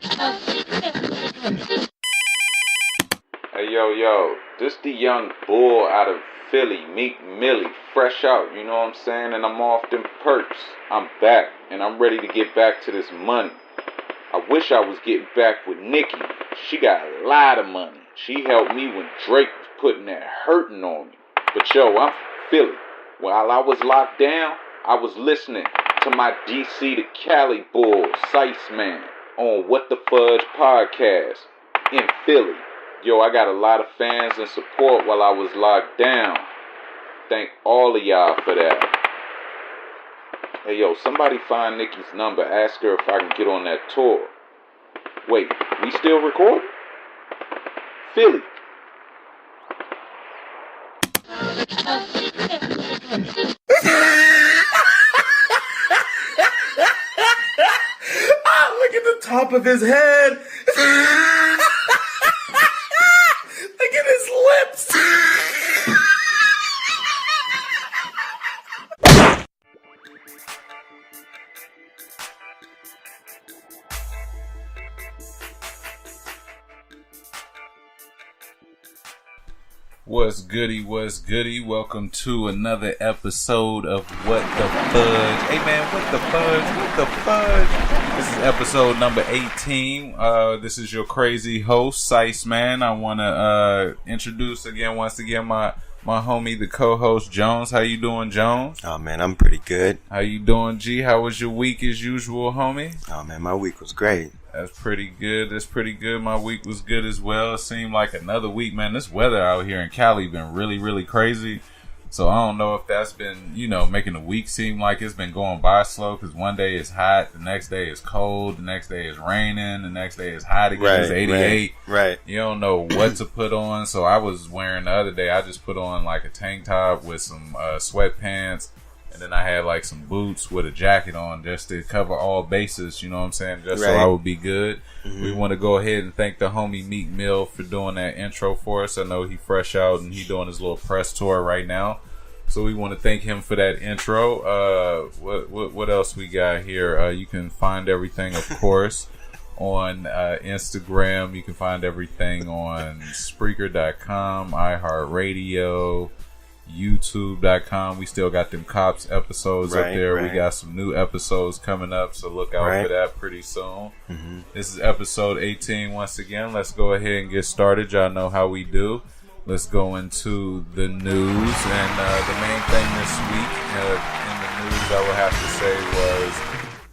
Hey, yo, this the young bull out of Philly, Meek Mill, fresh out, you know what I'm saying? And I'm off them perks. I'm back, and I'm ready to get back to this money. I wish I was getting back with Nicki. She got a lot of money. She helped me when Drake was putting that hurting on me. But yo, I'm from Philly. While I was locked down, I was listening to my DC to Cali bull, Sice Man, on WhatTheFudgePodcast in Philly. Yo, I got a lot of fans and support while I was locked down. Thank all of y'all for that. Hey, yo, somebody find Nicki's number. Ask her if I can get on that tour. Wait, we still recording? Philly. Look at the top of his head. Look at his lips. What's goody? Welcome to another episode of What the Fudge. Hey man, what the fudge? This is episode number 18. This is your crazy host, Sice Man. I want to introduce once again my homie, the co-host, Jones. How you doing, Jones? Oh man, I'm pretty good. How you doing, G? How was your week as usual, homie? Oh man, my week was great. That's pretty good. My week was good as well. It seemed like another week, man. This weather out here in Cali been really, really crazy. So I don't know if that's been, making the week seem like it's been going by slow, because one day it's hot, the next day it's cold, the next day it's raining, the next day it's hot again, it's 88. Right. You don't know what to put on. So I was wearing the other day, I just put on like a tank top with some sweatpants. And then I had like some boots with a jacket on just to cover all bases, you know what I'm saying? Just so I would be good. Mm-hmm. We want to go ahead and thank the homie Meek Mill for doing that intro for us. I know he fresh out and he doing his little press tour right now. So we want to thank him for that intro. What else we got here? You can find everything, of course, on Instagram. You can find everything on Spreaker.com, iHeartRadio, YouTube.com. We still got them Cops episodes up there. Right. We got some new episodes coming up, so look out for that pretty soon. Mm-hmm. This is episode 18 once again. Let's go ahead and get started. Y'all know how we do. Let's go into the news. And the main thing this week in the news, I would have to say, was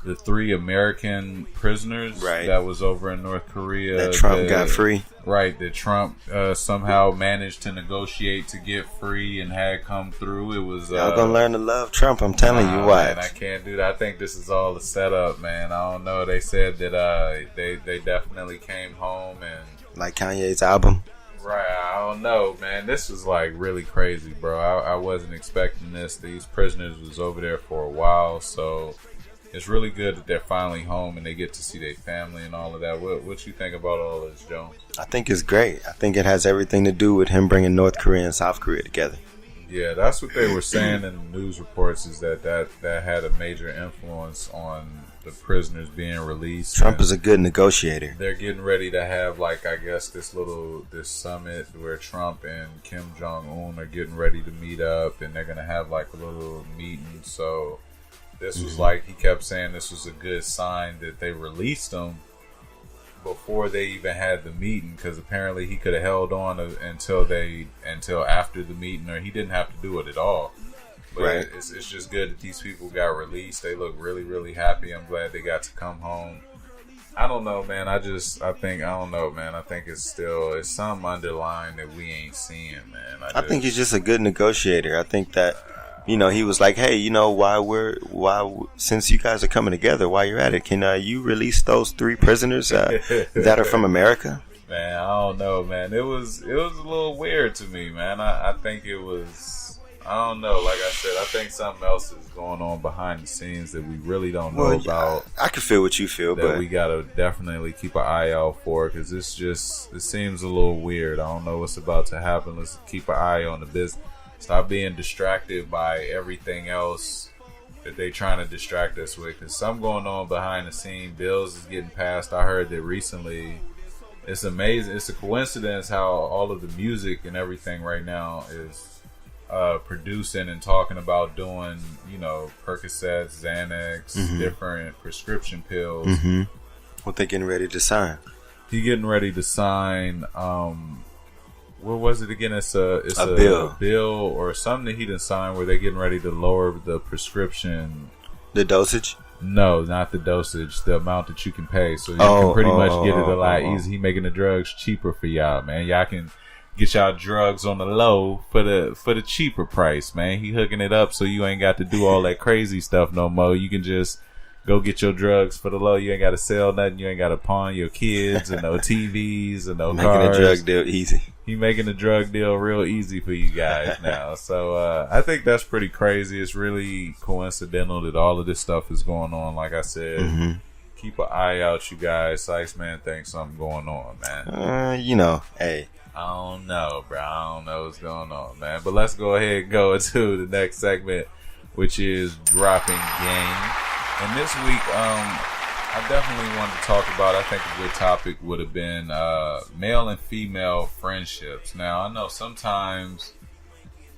the 3 American prisoners that was over in North Korea that Trump got free. Right, that Trump somehow managed to negotiate to get free and had come through. It was y'all gonna learn to love Trump. I'm telling you what. Man, I can't do that. I think this is all a setup, man. I don't know. They said that they definitely came home and like Kanye's album. Right, I don't know, man. This was like really crazy, bro. I wasn't expecting this. These prisoners was over there for a while, so it's really good that they're finally home and they get to see their family and all of that. What you think about all this, Jones? I think it's great. I think it has everything to do with him bringing North Korea and South Korea together. Yeah, that's what they were saying in the news reports, is that had a major influence on the prisoners being released. Trump is a good negotiator. They're getting ready to have, like, I guess this summit where Trump and Kim Jong-un are getting ready to meet up, and they're going to have like a little meeting. So this was like, he kept saying this was a good sign that they released him before they even had the meeting, because apparently he could have held on until after the meeting, or he didn't have to do it at all. But it's just good that these people got released. They look really, really happy. I'm glad they got to come home. I don't know, man. I think it's some underlying that we ain't seeing, man. I think he's just a good negotiator. I think that, he was like, hey, since you guys are coming together, while you're at it, can you release those 3 prisoners that are from America? Man, I don't know, man. It was a little weird to me, man. I think it was, I don't know. Like I said, I think something else is going on behind the scenes that we really don't know about. I can feel what you feel, but we gotta definitely keep an eye out for, because it seems a little weird. I don't know what's about to happen. Let's keep an eye on the business. Stop being distracted by everything else that they trying to distract us with. Because something going on behind the scene. Bills is getting passed. I heard that recently. It's amazing. It's a coincidence how all of the music and everything right now is producing and talking about doing, Percocets, Xanax, different prescription pills. Mm-hmm. What they getting ready to sign? He getting ready to sign. What was it again? It's a bill or something that he didn't sign where they're getting ready to lower the prescription. The dosage? No, not the dosage. The amount that you can pay, so you can pretty much get it a lot easier. He making the drugs cheaper for y'all, man. Y'all can get y'all drugs on the low for the cheaper price, man. He hooking it up so you ain't got to do all that crazy stuff no more. You can just go get your drugs for the low. You ain't got to sell nothing. You ain't got to pawn your kids and no TVs and no making cars. Making a drug deal easy. He making the drug deal real easy for you guys now. So I think that's pretty crazy. It's really coincidental that all of this stuff is going on. Like I said, keep an eye out, you guys. Sykes, man, thinks something going on, man. Hey. I don't know, bro. I don't know what's going on, man. But let's go ahead and go into the next segment, which is Dropping Game. And this week, I definitely wanted to talk about, I think a good topic would have been male and female friendships. Now, I know sometimes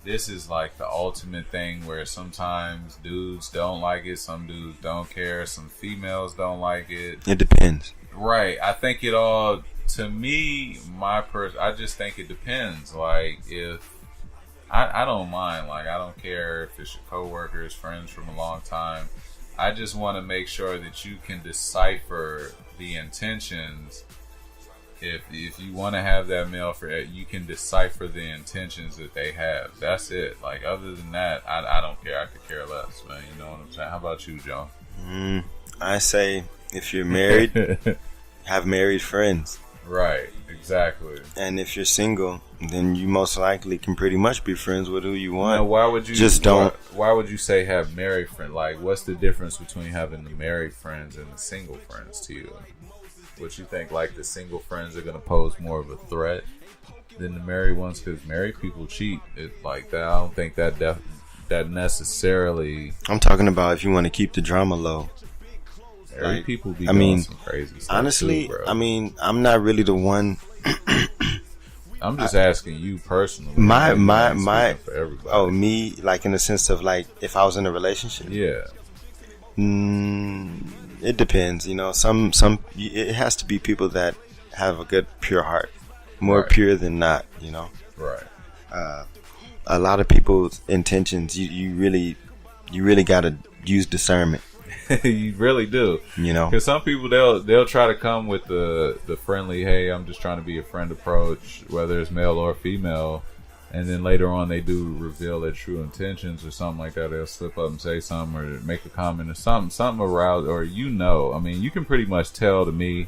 this is like the ultimate thing where sometimes dudes don't like it, some dudes don't care, some females don't like it. It depends. Right. I think it all, to me, I just think it depends. Like, if I don't mind, like, I don't care if it's your coworkers, friends from a long time. I just want to make sure that you can decipher the intentions. If you want to have that male friend, you can decipher the intentions that they have. That's it. Like, other than that, I don't care. I could care less, man. You know what I'm saying? How about you, John? I say, if you're married, have married friends. Right, exactly. And if you're single, then you most likely can pretty much be friends with who you want. Now, why would you just don't? Why would you say have married friends? Like, what's the difference between having the married friends and the single friends to you? What you think? Like, the single friends are going to pose more of a threat than the married ones? Because married people cheat. It's like that. I don't think that necessarily. I'm talking about if you want to keep the drama low. Married people be doing some crazy stuff honestly, too, bro. I'm not really the one. I'm just asking you personally. My for everybody. Oh, me, like in the sense of like if I was in a relationship. Yeah. It depends, Some it has to be people that have a good pure heart, more pure than not, Right. A lot of people's intentions, you really gotta use discernment. You really do, because some people they'll try to come with the friendly, hey, I'm just trying to be a friend approach, whether it's male or female, and then later on they do reveal their true intentions or something like that. They'll slip up and say something or make a comment or something aroused, or I mean, you can pretty much tell. To me,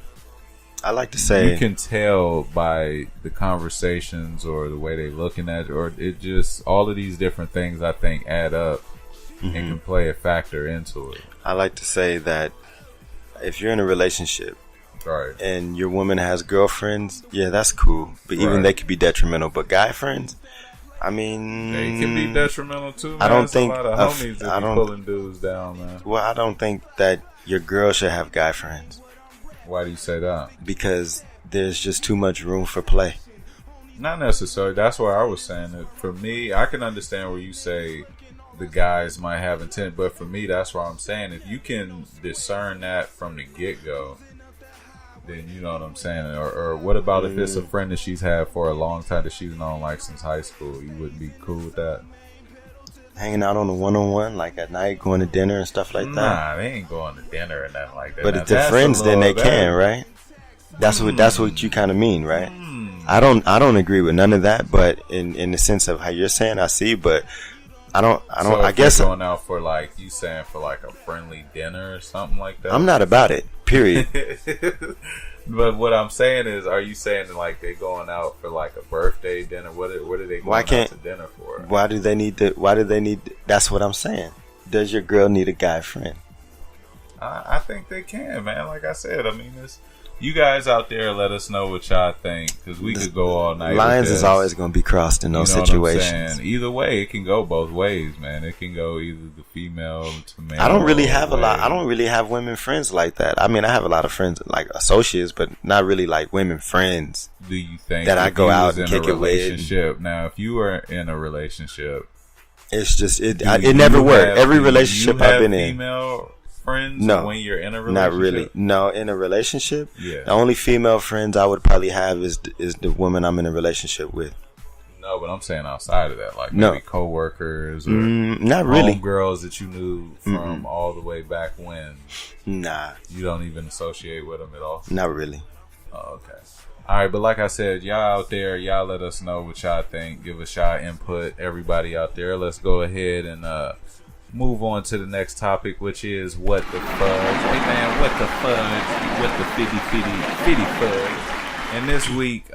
I like to say you can tell by the conversations or the way they looking at it, or it just all of these different things I think add up and can play a factor into it. I like to say that if you're in a relationship and your woman has girlfriends, yeah, that's cool. But even they could be detrimental. But guy friends, I mean, they can be detrimental too, man. I don't think a lot of homies that be pulling dudes down, man. Well, I don't think that your girl should have guy friends. Why do you say that? Because there's just too much room for play. Not necessarily. That's why I was saying that. For me, I can understand where you say the guys might have intent, but for me, that's why I'm saying if you can discern that from the get-go, then you know what I'm saying. Or what about if it's a friend that she's had for a long time that she's known like since high school? You wouldn't be cool with that? Hanging out on a one-on-one, like at night, going to dinner and stuff like that? Nah, they ain't going to dinner and nothing like that. But if they're friends, then they can, right? That's what you kind of mean, right? I don't agree with none of that, but in the sense of how you're saying, I see, but I don't. So I guess going out for like you saying for like a friendly dinner or something like that. I'm not about it. Period. But what I'm saying is, are you saying like they going out for like a birthday dinner? What are they going out to dinner for? Why do they need to? Why do they need? That's what I'm saying. Does your girl need a guy friend? I think they can, man. Like I said, I mean, You guys out there, let us know what y'all think, because we could go all night. Lines is always going to be crossed in those situations. Either way, it can go both ways, man. It can go either the female to male. I don't really have I don't really have women friends like that. I mean, I have a lot of friends, like associates, but not really like women friends. Do you think that I go out and kick it with? Now, if you were in a relationship, it's just it never worked. Every relationship I've been in. Female friends? No, when you're in a relationship? Not really. No, in a relationship, yeah. The only female friends I would probably have is the woman I'm in a relationship with. No, but I'm saying outside of that, like maybe coworkers or not really girls that you knew from all the way back when. Nah, you don't even associate with them at all. Not really. Oh, okay. All right, but like I said, y'all out there, y'all let us know what y'all think. Give us y'all input. Everybody out there, let's go ahead and move on to the next topic, which is what the fudge. Hey man, what the fudge? What the fitty fudge? And this week,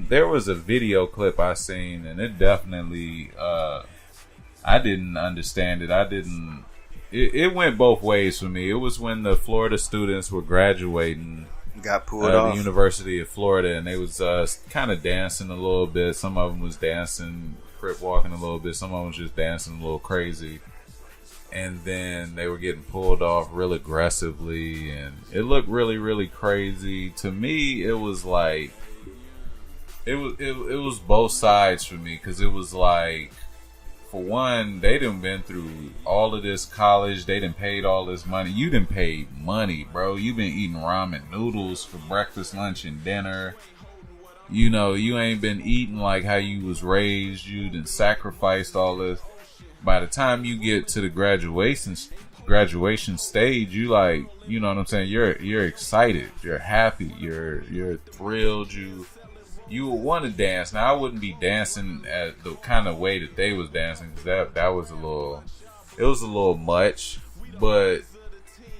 there was a video clip I seen, and it definitely, I didn't understand it. It went both ways for me. It was when the Florida students were graduating. Got pulled off the University of Florida, and they was kind of dancing a little bit. Some of them was dancing, crip walking a little bit. Some of them was just dancing a little crazy. And then they were getting pulled off real aggressively, and it looked really, really crazy. To me, it was like it was both sides for me, because it was like, for one, they done been through all of this college. They done paid all this money. You done paid money, bro. You been eating ramen noodles for breakfast, lunch, and dinner. You know, you ain't been eating like how you was raised. You done sacrificed all this. By the time you get to the graduation stage, you like, you know what I'm saying? You're excited. You're happy. You're thrilled. You would want to dance. Now, I wouldn't be dancing at the kind of way that they was dancing, because that was a little much. But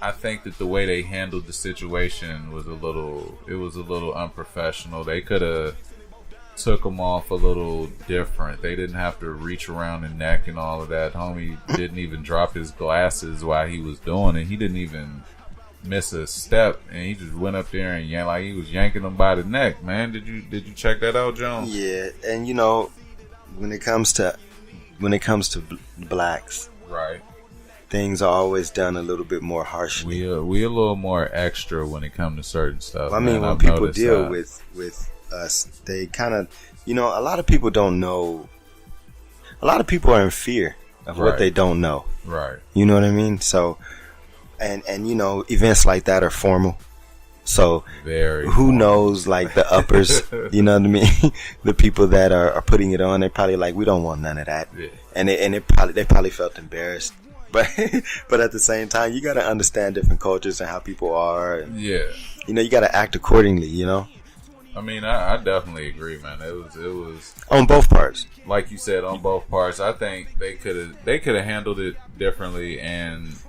I think that the way they handled the situation was a little unprofessional. They could have took them off a little different. They didn't have to reach around the neck and all of that. Homie didn't even drop his glasses while he was doing it. He didn't even miss a step, and he just went up there and like he was yanking them by the neck. Man, did you check that out, Jones? Yeah, and you know, when it comes to blacks, right, things are always done a little bit more harshly. We a little more extra when it comes to certain stuff. I mean, when people deal with us, they kind of, you know, a lot of people don't know. A lot of people are in fear of what they don't know. Right. You know what I mean? So, and you know, events like that are formal. So, who knows, like the uppers, you know what I mean? The people that are putting it on, they're probably like, we don't want none of that. Yeah. And they probably felt embarrassed. But at the same time, you got to understand different cultures and how people are. And, yeah. You know, you got to act accordingly, you know? I mean, I definitely agree, man. It was on both parts. Like you said, on both parts. I think they could have handled it differently,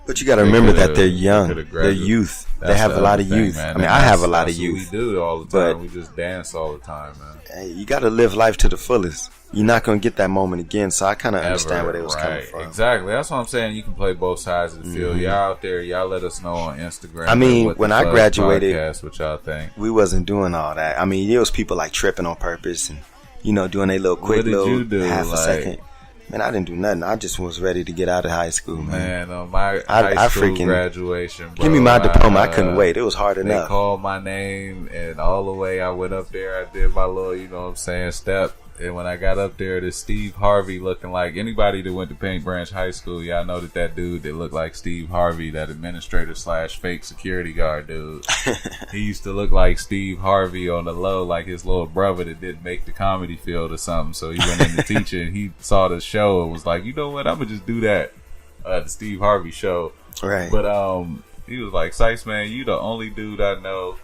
but you got to remember that they're young, they're youth. They have a lot of youth. Man. I mean, I have a lot of youth. We do all the time. We just dance all the time, man. Hey, you got to live life to the fullest. You're not going to get that moment again, so I kind of understand where they was coming from. Exactly. That's what I'm saying. You can play both sides of the field. Y'all out there, y'all let us know on Instagram. I mean, when I graduated, what y'all think? We wasn't doing all that. I mean, there was people like tripping on purpose and, you know, doing a little quick little half a second. Man, I didn't do nothing. I just was ready to get out of high school, man. Man, my high school graduation, bro, give me my diploma. I couldn't wait. It was hard enough. They called my name, and all the way I went up there, I did my little, you know what I'm saying, step. And when I got up there, this Steve Harvey looking like, anybody that went to Paint Branch High School, y'all know that dude that looked like Steve Harvey, that administrator / fake security guard dude. He used to look like Steve Harvey on the low, like his little brother that didn't make the comedy field or something. So he went in to teach it, and he saw the show and was like, you know what, I'm going to just do that, the Steve Harvey show. Right. But he was like, Sykes, man, you the only dude I know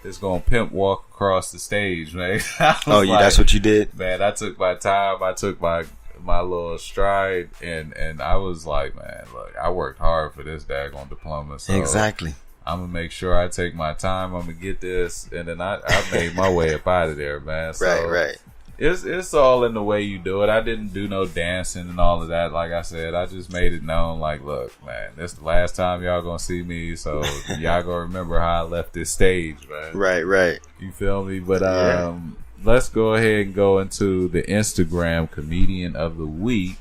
is gonna pimp walk across the stage, man. Oh, yeah, that's what you did? Man, I took my time. I took my little stride, and I was like, man, look, I worked hard for this daggone diploma. So exactly. I'm gonna make sure I take my time. I'm gonna get this, and then I made my way up out of there, man. So, right. It's all in the way you do it. I didn't do no dancing and all of that. Like I said, I just made it known. Like, look, man, this the last time y'all gonna see me, so y'all gonna remember how I left this stage, man. Right. You feel me? But let's go ahead and go into the Instagram comedian of the week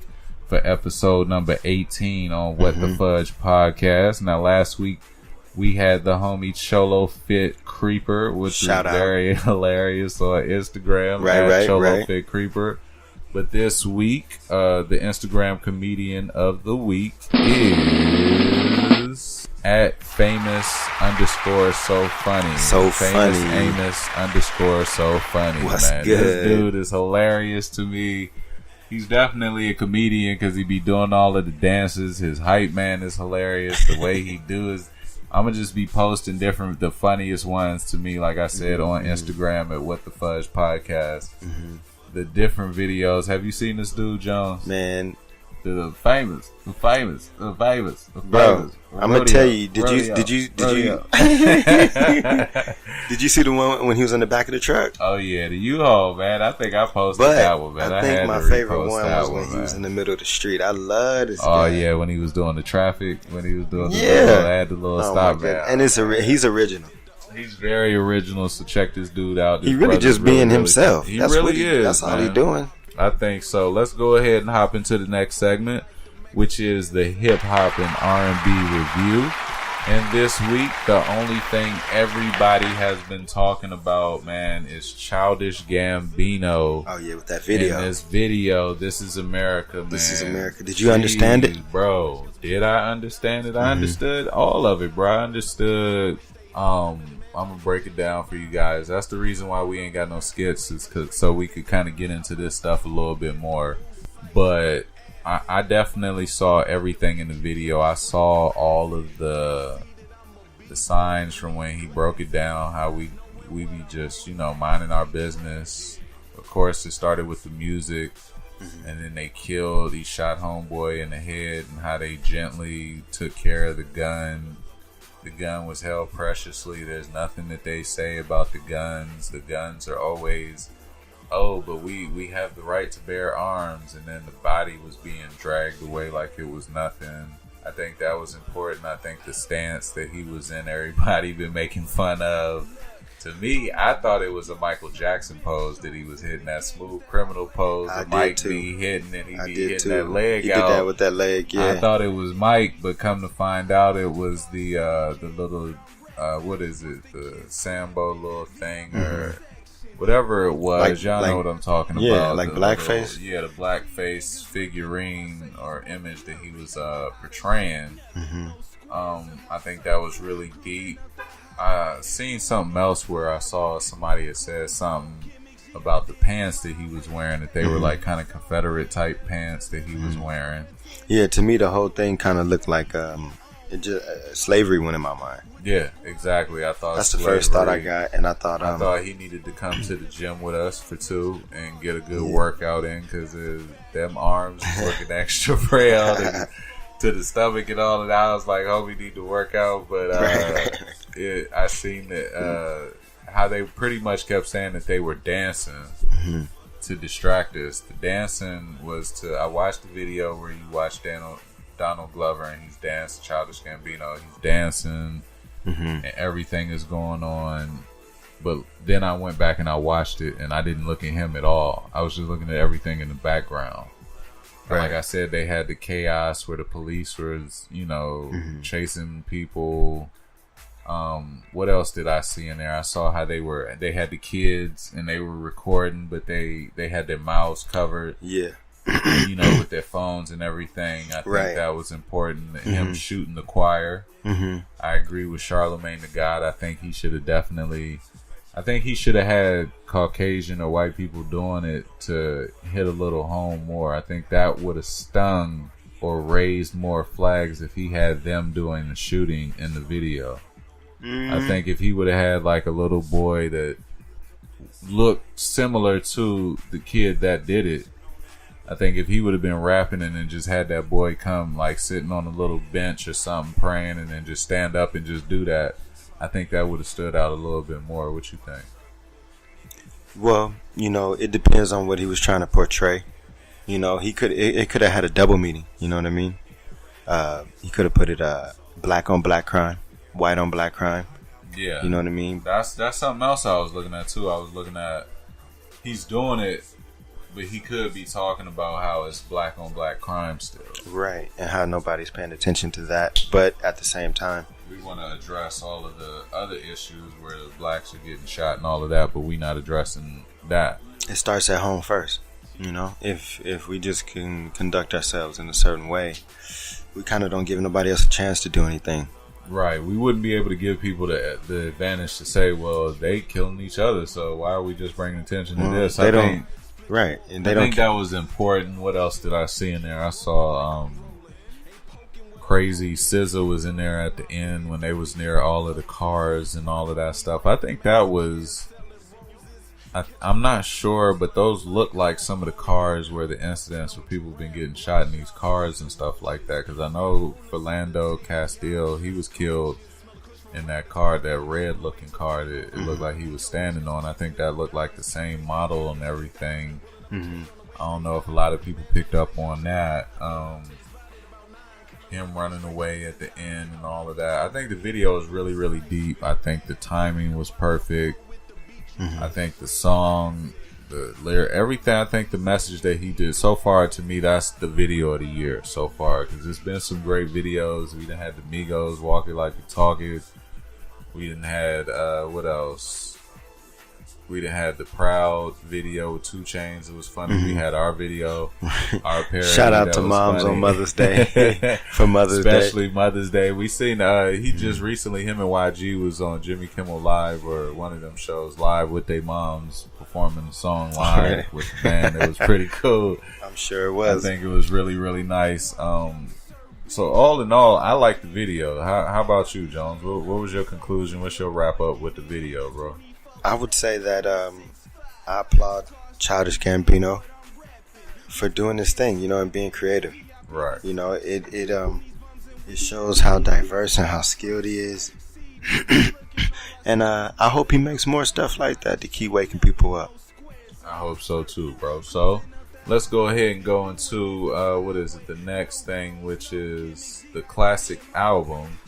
for episode number 18 on What the Fudge Podcast. Now, last week we had the homie Cholo Fit Creeper, which is very hilarious on Instagram. Right. Cholo Fit Creeper. But this week, the Instagram comedian of the week is at famous_so_funny. Famous Amos_so_funny. What's man. good? This dude is hilarious to me. He's definitely a comedian because he be doing all of the dances. His hype man is hilarious. The way he do is, I'm gonna just be posting the funniest ones to me, like I said, on Instagram at WhatTheFudgePodcast. The different videos. Have you seen this dude, Jones? Man, the famous. Bro, I'm gonna tell you. Did you did you see the one when he was in the back of the truck? Oh yeah, the U-Haul, man. I think I posted that one, man. I think my favorite one was when he was in the middle of the street. I love this guy. Oh yeah, when he was doing the traffic, when he was doing the little stop down. And he's original. He's very original, so check this dude out. He really just being himself. He really is. That's all he's doing. I think so. Let's go ahead and hop into the next segment, which is the hip hop and R&B review. And this week, the only thing everybody has been talking about, man, is Childish Gambino. Oh yeah, with that video. In this video, This Is America, man. This Is America. Did you understand it, bro? Did I understand it? I understood all of it, bro. I understood. I'm gonna break it down for you guys. That's the reason why we ain't got no skits, is so we could kind of get into this stuff a little bit more. But I definitely saw everything in the video. I saw all of the signs from when he broke it down, how we be just, minding our business. Of course, it started with the music, and then he shot homeboy in the head, and how they gently took care of the gun. The gun was held preciously. There's nothing that they say about the guns. The guns are always, but we have the right to bear arms. And then the body was being dragged away like it was nothing. I think that was important. I think the stance that he was in, everybody been making fun of. To me, I thought it was a Michael Jackson pose that he was hitting, that smooth criminal pose that Mike be hitting, and he be hitting that leg out. He did that with that leg, yeah. I thought it was Mike, but come to find out it was the little, what is it, the Sambo little thing, or whatever it was. Y'all know what I'm talking about. Yeah, like blackface? The blackface figurine or image that he was portraying. I think that was really deep. I seen something else where I saw somebody had said something about the pants that he was wearing, that they were like kind of Confederate type pants that he was wearing. Yeah, to me the whole thing kind of looked like slavery went in my mind. Yeah, exactly. I thought that's the first thought I got, and I thought he neaded to come to the gym with us for 2 and get a good workout in, because them arms was looking extra frail. To the stomach and all of that. I was like, we need to work out. But I seen that how they pretty much kept saying that they were dancing to distract us. The dancing was I watched the video where you watch Donald Glover and he's dancing, Childish Gambino, he's dancing, and everything is going on. But then I went back and I watched it, and I didn't look at him at all. I was just looking at everything in the background. Right. Like I said, they had the chaos where the police was, chasing people. What else did I see in there? I saw how they had the kids and they were recording, but they had their mouths covered. Yeah. With their phones and everything. I think that was important. Him shooting the choir. I agree with Charlemagne the God. I think he should have had Caucasian or white people doing it to hit a little home more. I think that would have stung or raised more flags if he had them doing the shooting in the video. I think if he would have had like a little boy that looked similar to the kid that did it, I think if he would have been rapping and then just had that boy come like sitting on a little bench or something praying and then just stand up and just do that, I think that would have stood out a little bit more. What you think? Well, it depends on what he was trying to portray. It could have had a double meaning. You know what I mean? He could have put it black on black crime, white on black crime. Yeah. You know what I mean? That's something else I was looking at too. I was looking at he's doing it, but he could be talking about how it's black on black crime still. Right, and how nobody's paying attention to that. But at the same time, we want to address all of the other issues where the blacks are getting shot and all of that, but we not addressing that. It starts at home first. If we just can conduct ourselves in a certain way, we kind of don't give nobody else a chance to do anything. Right. We wouldn't be able to give people the advantage to say, well, they killing each other, so why are we just bringing attention to this? They don't. Right. And I think that was important. What else did I see in there? I saw Crazy SZA was in there at the end when they was near all of the cars and all of that stuff. I think that was... I'm not sure, but those look like some of the cars where the incidents where people have been getting shot in these cars and stuff like that. Because I know Philando Castile, he was killed in that car, that red-looking car that it looked like he was standing on. I think that looked like the same model and everything. Mm-hmm. I don't know if a lot of people picked up on that. Him running away at the end and all of that. I think the video is really, really deep. I think the timing was perfect. Mm-hmm. I think the song, the lyric, everything, I think the message that he did so far, to me, that's the video of the year so far. Because there's been some great videos. We done had the Migos, Walk It Like You Talk It. We done had, what else? We done had the Proud video with 2 Chainz. It was funny. Mm-hmm. We had our video, our parody. Shout out to moms funny. On Mother's Day. For Mother's Especially Day. Mother's Day. We seen, he just recently, him and YG was on Jimmy Kimmel Live or one of them shows live with their moms performing the song live with the band. It was pretty cool. I'm sure it was. I think it was really, really nice. So all in all, I like the video. How about you, Jones? What was your conclusion? What's your wrap up with the video, bro? I would say that I applaud Childish Gambino for doing this thing, and being creative. Right. It shows how diverse and how skilled he is. And I hope he makes more stuff like that to keep waking people up. I hope so too, bro. So let's go ahead and go into the next thing, which is the classic album.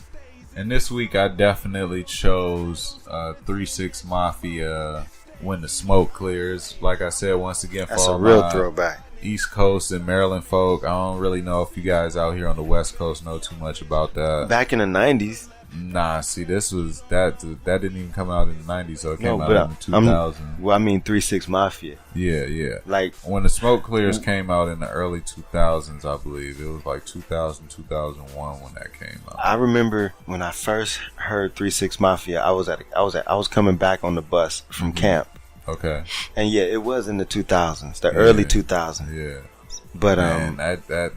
And this week I definitely chose 3-6 Mafia, When the Smoke Clears. Like I said, once again, for that's all a real my throwback. East Coast and Maryland folk, I don't really know if you guys out here on the West Coast know too much about that. Back in the 90s. Nah, see, this was that didn't even come out in the 90s, so it came out in the 2000s. Well, I mean 3-6 Mafia. Yeah. Like when the Smoke Clears came out in the early 2000s, I believe. It was like 2000, 2001 when that came out. I remember when I first heard 3-6 Mafia, I was coming back on the bus from camp. Okay. And yeah, it was in the 2000s, the early 2000s. Yeah. But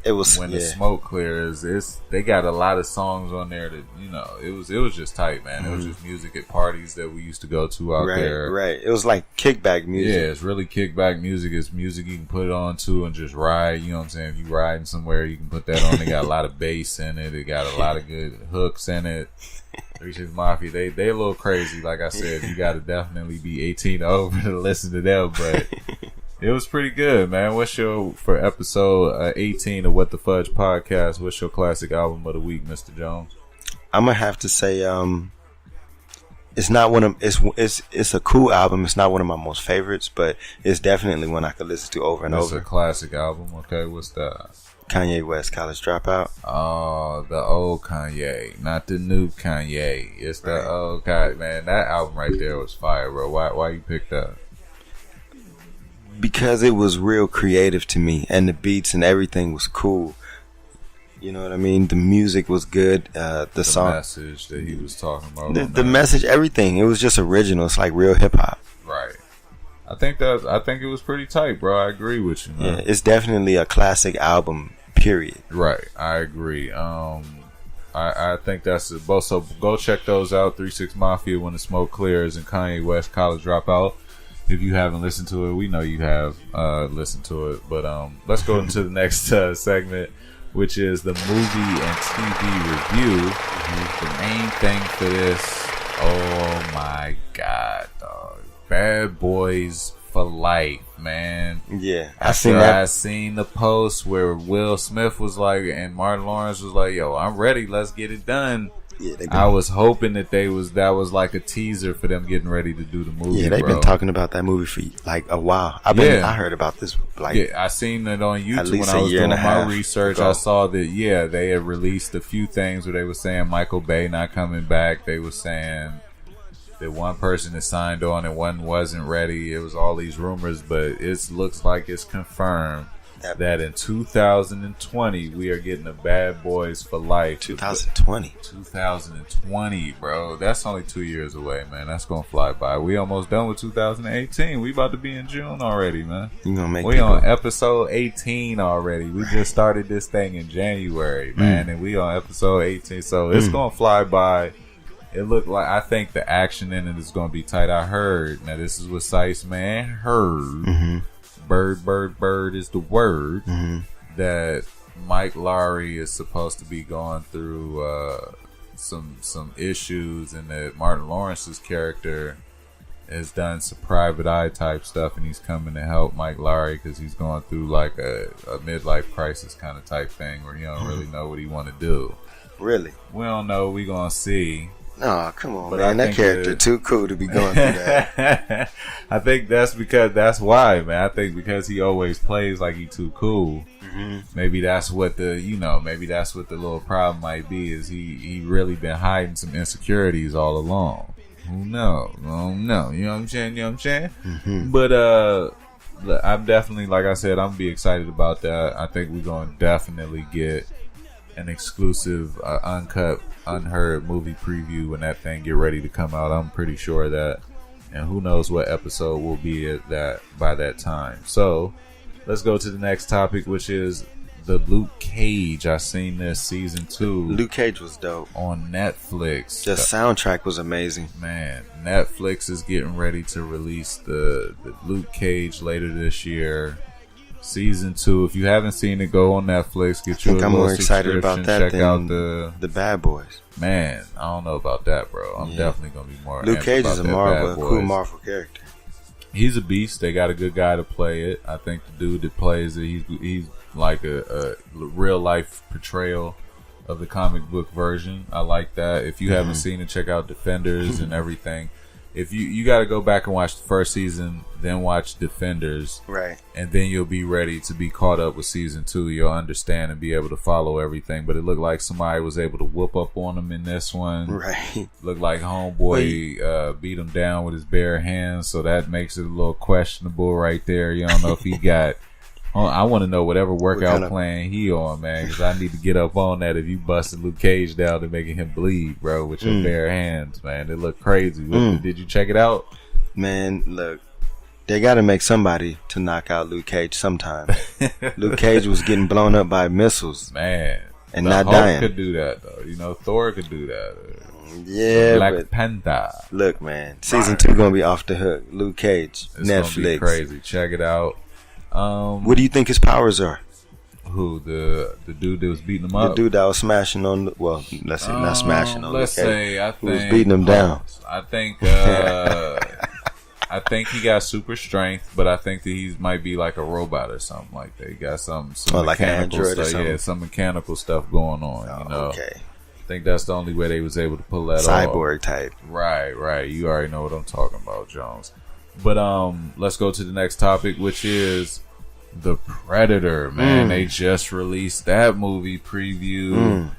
it was when the Smoke Clears. They got a lot of songs on there that it was just tight, man. It was just music at parties that we used to go to out there. Right. It was like kickback music. Yeah, it's really kickback music. It's music you can put it on to and just ride. You know what I'm saying? If you riding somewhere, you can put that on. They got a lot of bass in it. They got a lot of good hooks in it. 3-6 Mafia, they a little crazy. Like I said, you got to definitely be 18 over to listen to them, but. It was pretty good, man. For episode 18 of What the Fudge Podcast, what's your classic album of the week, Mr. Jones? I'm gonna have to say, it's not one of it's a cool album. It's not one of my most favorites, but it's definitely one I could listen to over and over. It's a classic album. Okay, what's that? Kanye West, College Dropout. Oh, the old Kanye, not the new Kanye. It's the old Kanye, man. That album right there was fire, bro. Why you picked that? Because it was real creative to me, and the beats and everything was cool. You know what I mean? The music was good. The song, message that he was talking about, the message, everything. It was just original. It's like real hip hop. Right. I think it was pretty tight, bro. I agree with you, man. Yeah, it's definitely a classic album. Period. Right. I agree. I think that's both. So go check those out. 3-6 Mafia, When the Smoke Clears, and Kanye West, College Dropout. If you haven't listened to it, we know you have listened to it. But let's go into the next segment, which is the movie and TV review. The main thing for this, oh my God, dog. Bad Boys for life, man. Yeah, I seen the post where Will Smith was like, and Martin Lawrence was like, "Yo, I'm ready. Let's get it done." Yeah, I was hoping that that was like a teaser for them getting ready to do the movie. Yeah, they've been talking about that movie for like a while. I heard about this. Like, I seen it on YouTube when I was doing my research. I saw that they had released a few things where they were saying Michael Bay not coming back. They were saying that one person had signed on and one wasn't ready. It was all these rumors, but it looks like it's confirmed that in 2020 we are getting a Bad Boys for Life. 2020, bro. That's only 2 years away, man. That's gonna fly by. We almost done with 2018. We about to be in June already, man. We on episode 18 already. We just started this thing in January, man, and we on episode 18. So it's gonna fly by. It looked like, I think the action in it is gonna be tight. I heard. Now this is what Sice Man heard. Bird is the word, that Mike Lowry is supposed to be going through some issues, and that Martin Lawrence's character has done some private eye type stuff, and he's coming to help Mike Lowry because he's going through like a midlife crisis kind of type thing where he don't really know what he want to do. Really? We don't know. We gonna see. No, come on, man. That character too cool to be going through that. I think that's why, man. I think because he always plays like he too cool. Maybe that's what the little problem might be, is he really been hiding some insecurities all along. Who knows? I don't know. You know what I'm saying? But I'm definitely, like I said, I'm gonna be excited about that. I think we're gonna definitely get an exclusive uncut, unheard movie preview when that thing get ready to come out. I'm pretty sure of that, and who knows what episode will be at that by that time. So let's go to the next topic, which is the Luke Cage. I seen this season 2. Luke Cage was dope on Netflix. The soundtrack was amazing, man. Netflix is getting ready to release the Luke Cage later this year. Season 2. If you haven't seen it, go on Netflix. Get you a little more excited about that. Check out the Bad Boys. Man, I don't know about that, bro. I'm definitely gonna be more. Luke Cage is a cool Marvel character. He's a beast. They got a good guy to play it. I think the dude that plays it, he's like a real life portrayal of the comic book version. I like that. If you haven't seen it, check out Defenders and everything. If you got to go back and watch the first season, then watch Defenders, right? And then you'll be ready to be caught up with season 2. You'll understand and be able to follow everything. But it looked like somebody was able to whoop up on him in this one, right? Looked like Homeboy beat him down with his bare hands, so that makes it a little questionable right there. You don't know if he got. I want to know whatever workout plan he on, man, because I need to get up on that. If you busted Luke Cage down and making him bleed, bro, with your bare hands, man, it looked crazy. Did you check it out? Man, look, they got to make somebody to knock out Luke Cage sometime. Luke Cage was getting blown up by missiles, man, and not dying. Hulk could do that though. You know, Thor could do that. Yeah, Black Panther. Look, man, season 2 gonna be off the hook. Luke Cage, it's Netflix, gonna be crazy. Check it out. What do you think his powers are? Who, the dude that was beating him up? The dude that was smashing on the, well, let's say not smashing on. Let's say I think who was beating him down. I think I think he got super strength, but I think that he might be like a robot or something like that. He got some like an android stuff, or something. Yeah, some mechanical stuff going on. You know, okay. I think that's the only way they was able to pull that cyborg off. type. Right. You already know what I'm talking about, Jones. But let's go to the next topic, which is The Predator. Man, they just released that movie preview.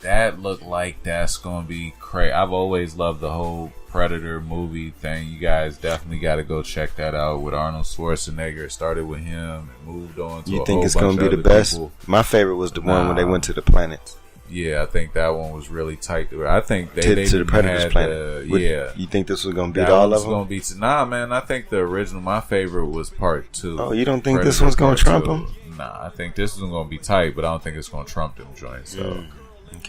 That looked like that's gonna be crazy. I've always loved the whole Predator movie thing. You guys definitely got to go check that out with Arnold Schwarzenegger. It started with him and moved on to you think it's gonna be the best? People. My favorite was the one when they went to the planets. Yeah, I think that one was really tight. I think they to the Predator's planet. You think this was gonna beat all of them? Gonna beat, nah, man. I think the original, my favorite was part 2. Oh, you don't think Predator this one's gonna trump them? Nah, I think this one's gonna be tight, but I don't think it's gonna trump them joints. So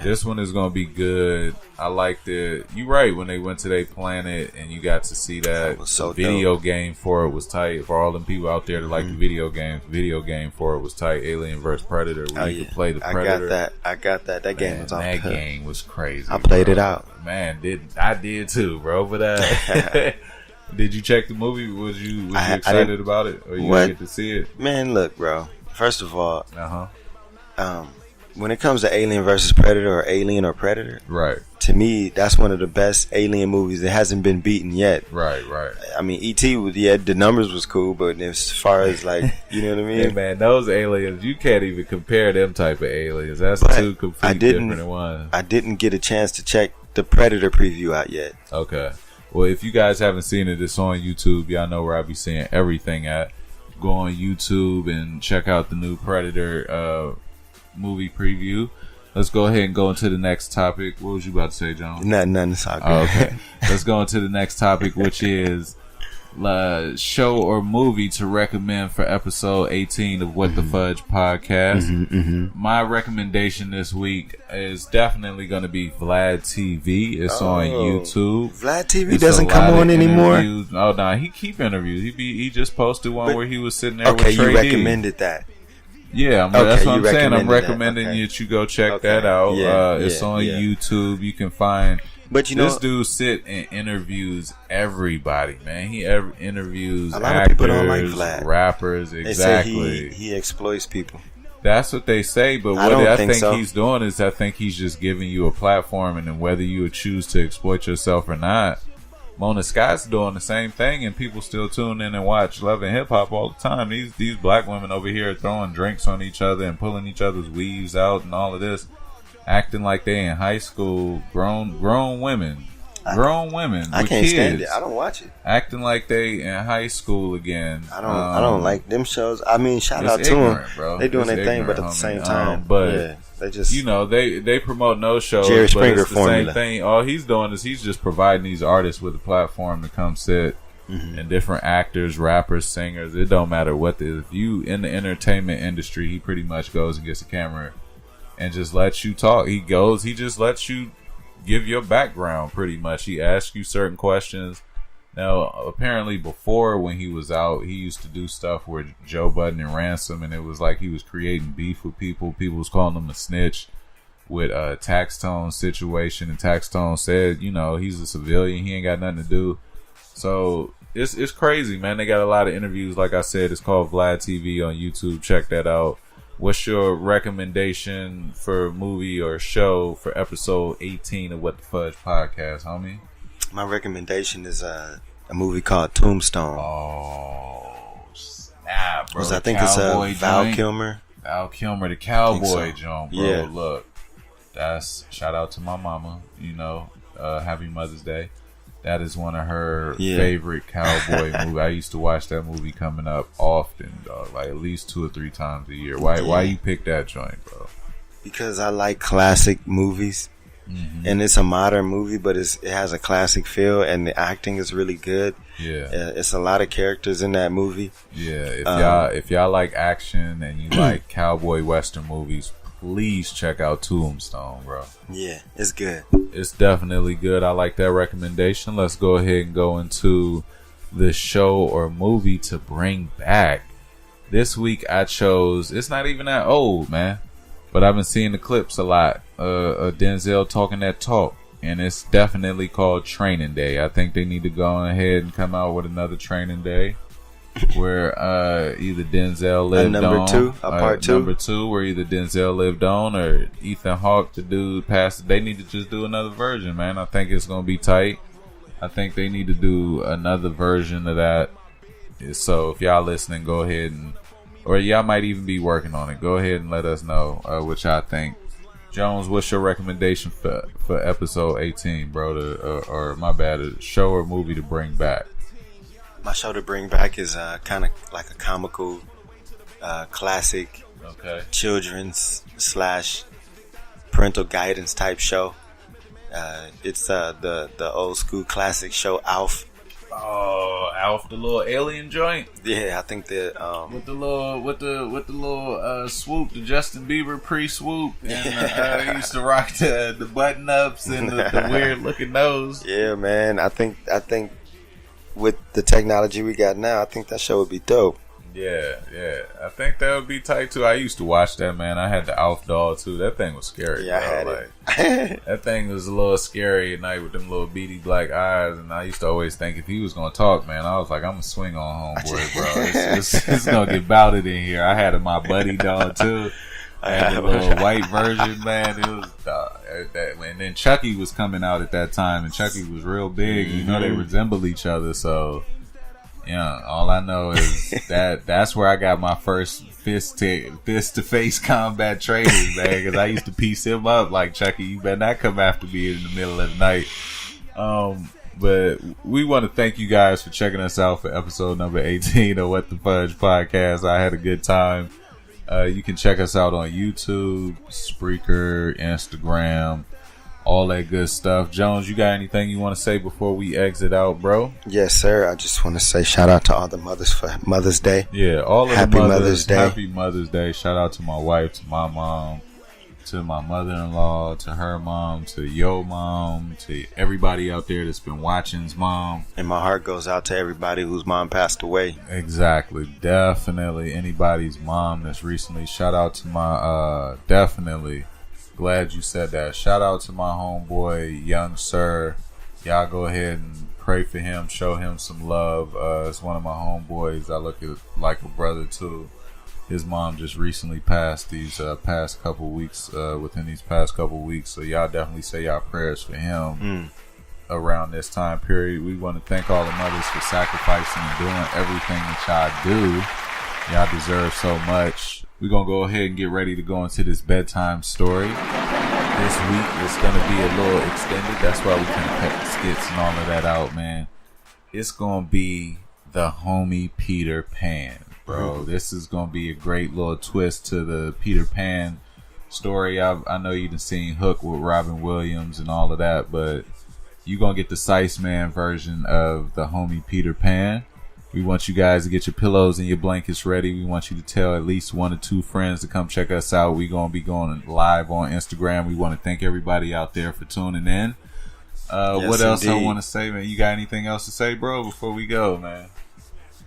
this one is gonna be good. I liked it. You right, when they went to their planet and you got to see that so video dope. Game for it was tight. For all them people out there that like the video game for it was tight. Alien vs Predator. Where you could play the Predator. I got that. That game was off the hook. Game was crazy. I played it out. Man, I did too, bro. But Did you check the movie? Was you excited about it, or you didn't get to see it? Man, look, bro. First of all, when it comes to Alien versus Predator or Alien or Predator, right? To me, that's one of the best Alien movies that hasn't been beaten yet. Right. I mean, E.T. the numbers was cool, but as far as like, you know what I mean? Hey man, those aliens, you can't even compare them type of aliens. That's two completely different ones. I didn't get a chance to check the Predator preview out yet. Okay. Well, if you guys haven't seen it, it's on YouTube. Y'all know where I be seeing everything at. Go on YouTube and check out the new Predator movie preview. Let's go ahead and go into the next topic. What was you about to say, John? Nothing. It's all good. Okay. Let's go into the next topic, which is show or movie to recommend for episode 18 of What the Fudge Podcast. My recommendation this week is definitely going to be Vlad TV. It's on YouTube. Vlad TV doesn't come on anymore? Oh, no. He keep interviews. He just posted one where he was sitting there with Trey you D. recommended that. Yeah, that's what I'm saying. I'm recommending you go check that out. It's on YouTube. You can find. But this dude sit and interviews everybody, man. He interviews a lot actors, of people don't like Vlad. Rappers. Exactly. They say he exploits people. That's what they say. But what I think he's doing is, I think he's just giving you a platform, and then whether you would choose to exploit yourself or not. Mona Scott's doing the same thing, and people still tune in and watch Love and Hip Hop all the time. These black women over here are throwing drinks on each other and pulling each other's weaves out and all of this, acting like they in high school. Grown women. I can't kids, stand it. I don't watch it. Acting like they in high school again. I don't like them shows. I mean, shout out to them. Bro. They doing their thing, but at the same time, they just they promote no shows. Jerry Springer but it's the formula. Same thing. All he's doing is he's just providing these artists with a platform to come sit, and different actors, rappers, singers. It don't matter what if you in the entertainment industry, he pretty much goes and gets a camera and just lets you talk. He just lets you give your background pretty much. He asks you certain questions. Now, apparently before, when he was out, he used to do stuff with Joe Budden and Ransom, and it was like he was creating beef with people. People was calling him a snitch with a Tax Tone situation, and Tax Tone said, he's a civilian, he ain't got nothing to do. So it's crazy, man. They got a lot of interviews. Like I said, it's called Vlad TV on YouTube. Check that out. What's your recommendation for a movie or show for episode 18 of What the Fudge Podcast, homie? My recommendation is a movie called Tombstone. Oh, snap, bro. I think it's Val Kilmer. Val Kilmer, the cowboy joint, bro. Yeah. Look, that's shout out to my mama. Happy Mother's Day. That is one of her favorite cowboy movies. I used to watch that movie coming up often, dog. Like at least 2 or 3 times a year. Why you pick that joint, bro? Because I like classic movies. And it's a modern movie, but it has a classic feel, and the acting is really good. Yeah, it's a lot of characters in that movie. Yeah, if y'all like action and you like cowboy western movies, please check out Tombstone, bro. Yeah, it's good. It's definitely good. I like that recommendation. Let's go ahead and go into the show or movie to bring back. This week I chose. It's not even that old, man. But I've been seeing the clips a lot. Denzel talking that talk. And it's definitely called Training Day. I think they need to go ahead and come out with another Training Day. Where either Denzel lived on. Part 2. Number 2, where either Denzel lived on or Ethan Hawke, the dude, passed. They need to just do another version, man. I think it's going to be tight. I think they need to do another version of that. So if y'all listening, go ahead and... Or y'all might even be working on it. Go ahead and let us know what y'all think. Jones, what's your recommendation for episode 18, bro? Or my bad, a show or movie to bring back? My show to bring back is kind of like a comical, classic, children's / parental guidance type show. It's the old school classic show Alf. Oh, Alf, the little alien joint. Yeah, I think that with the little swoop, the Justin Bieber pre-swoop, and he used to rock the button ups and the weird looking nose. Yeah, man. I think with the technology we got now, I think that show would be dope. Yeah. I think that would be tight too. I used to watch that, man. I had the Alf doll too. That thing was scary. Yeah, bro. I had it. That thing was a little scary at night with them little beady black eyes. And I used to always think if he was gonna talk, man, I was like, I'm gonna swing on homeboy, bro. It's gonna get bouted in here. I had my buddy doll too. I had the little white version, man. It was and then Chucky was coming out at that time, and Chucky was real big. You know, they resemble each other, so. Yeah, all I know is that's where I got my first fist to face combat training, man. Because I used to piece him up like, Chucky, you better not come after me in the middle of the night. But we want to thank you guys for checking us out for episode number 18 of What the Fudge Podcast. I had a good time. You can check us out on YouTube, Spreaker, Instagram, all that good stuff. Jones, you got anything you want to say before we exit out, bro? Yes, sir. I just want to say shout out to all the mothers for Mother's Day. Yeah, all of Happy the mothers. Mother's Day. Happy Mother's Day. Shout out to my wife, to my mom, to my mother-in-law, to her mom, to your mom, to everybody out there that's been watching's mom. And my heart goes out to everybody whose mom passed away. Exactly. Definitely anybody's mom that's recently. Shout out to my, definitely. Glad you said that. Shout out to my homeboy, Young Sir. Y'all go ahead and pray for him. Show him some love. It's one of my homeboys. I look at like a brother too. His mom just recently passed these past couple weeks. Within these past couple weeks, so y'all definitely say y'all prayers for him around this time period. We want to thank all the mothers for sacrificing and doing everything that y'all do. Y'all deserve so much. We're going to go ahead and get ready to go into this bedtime story. This week is going to be a little extended. That's why we kind of cut the skits and all of that out, man. It's going to be the homie Peter Pan, bro. This is going to be a great little twist to the Peter Pan story. I know you done seen Hook with Robin Williams and all of that, but you're going to get the Sice Man version of the homie Peter Pan. We want you guys to get your pillows and your blankets ready. We want you to tell at least 1 or 2 friends to come check us out. We're going to be going live on Instagram. We want to thank everybody out there for tuning in. Yes, what else indeed. I want to say, man? You got anything else to say, bro, before we go, man?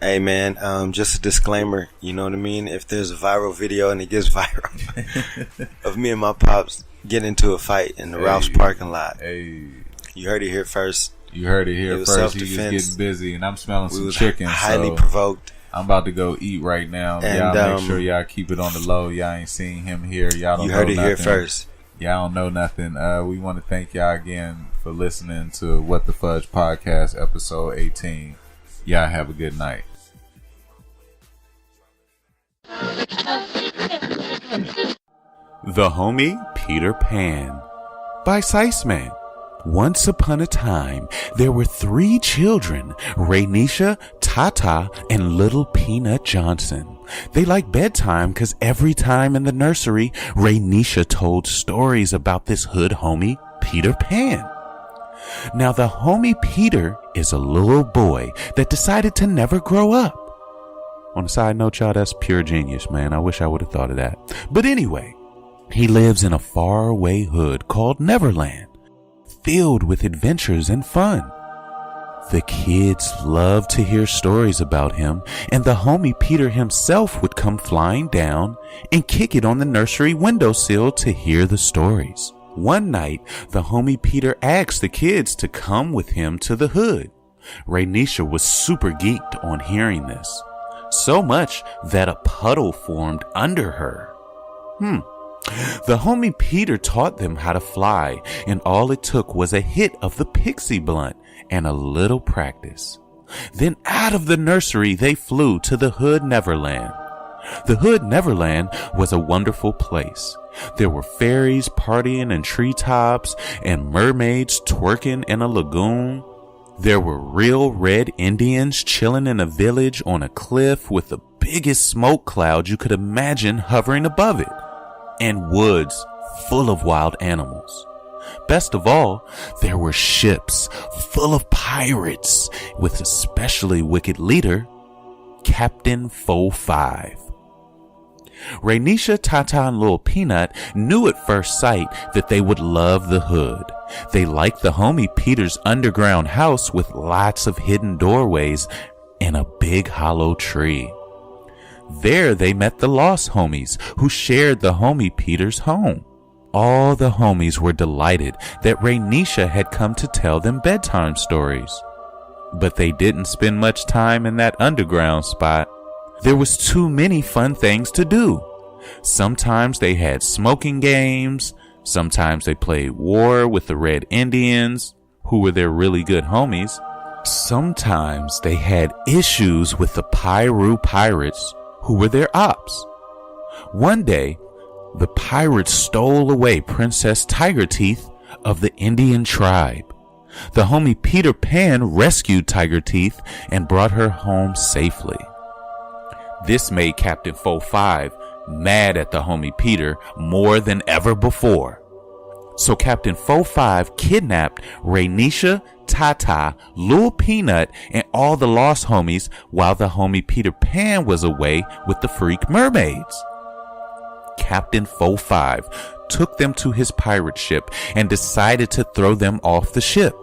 Hey, man, just a disclaimer. You know what I mean? If there's a viral video and it gets viral of me and my pops getting into a fight in the Ralph's parking lot. Hey. You heard it here first. You heard it here first. He was getting busy, and I'm smelling some chicken. Highly provoked. I'm about to go eat right now. And, y'all make sure y'all keep it on the low. Y'all ain't seen him here. Y'all don't know nothing. You heard it here first. Y'all don't know nothing. We want to thank y'all again for listening to What the Fudge Podcast, episode 18. Y'all have a good night. The Homie Peter Pan by Sice Man. Once upon a time, there were 3 children, Raynisha, Tata, and little Peanut Johnson. They liked bedtime because every time in the nursery, Raynisha told stories about this hood homie, Peter Pan. Now, the homie Peter is a little boy that decided to never grow up. On a side note, y'all, that's pure genius, man. I wish I would have thought of that. But anyway, he lives in a faraway hood called Neverland, filled with adventures and fun. The kids loved to hear stories about him, and the homie Peter himself would come flying down and kick it on the nursery windowsill to hear the stories. One night, the homie Peter asked the kids to come with him to the hood. Raynisha was super geeked on hearing this, so much that a puddle formed under her. The homie Peter taught them how to fly, and all it took was a hit of the pixie blunt and a little practice. Then out of the nursery they flew to the hood Neverland. The hood Neverland was a wonderful place. There were fairies partying in treetops and mermaids twerking in a lagoon. There were real red Indians chilling in a village on a cliff with the biggest smoke cloud you could imagine hovering above it, and woods full of wild animals. Best of all, there were ships full of pirates with a especially wicked leader, Captain 45. Raynisha, Tata, and Lil Peanut knew at first sight that they would love the hood. They liked the homie Peter's underground house with lots of hidden doorways and a big hollow tree. There they met the lost homies who shared the homie Peter's home. All the homies were delighted that Raynisha had come to tell them bedtime stories. But they didn't spend much time in that underground spot. There was too many fun things to do. Sometimes they had smoking games. Sometimes they played war with the Red Indians, who were their really good homies. Sometimes they had issues with the Piru Pirates, who were their ops. One day, the pirates stole away Princess Tiger Teeth of the Indian tribe. The homie Peter Pan rescued Tiger Teeth and brought her home safely. This made Captain 45 mad at the homie Peter more than ever before. So Captain 45 kidnapped Raynisha, Tata, Lil Peanut, and all the lost homies while the homie Peter Pan was away with the freak mermaids. Captain 45 took them to his pirate ship and decided to throw them off the ship.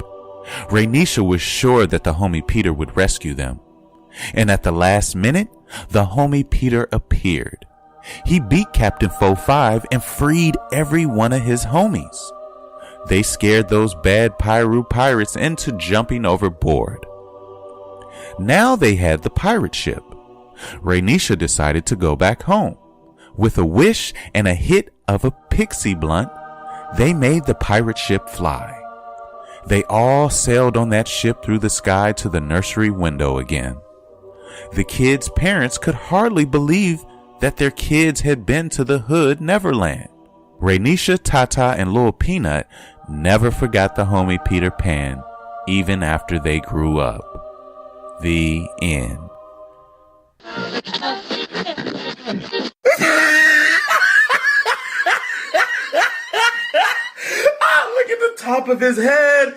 Raynisha was sure that the homie Peter would rescue them. And at the last minute, the homie Peter appeared. He beat Captain 45 and freed every one of his homies. They scared those bad Piru pirates into jumping overboard. Now they had the pirate ship. Raynisha decided to go back home. With a wish and a hit of a pixie blunt, they made the pirate ship fly. They all sailed on that ship through the sky to the nursery window again. The kids' parents could hardly believe that their kids had been to the hood Neverland. Raynisha, Tata, and Lil Peanut never forgot the homie Peter Pan, even after they grew up. The end. Look at the top of his head.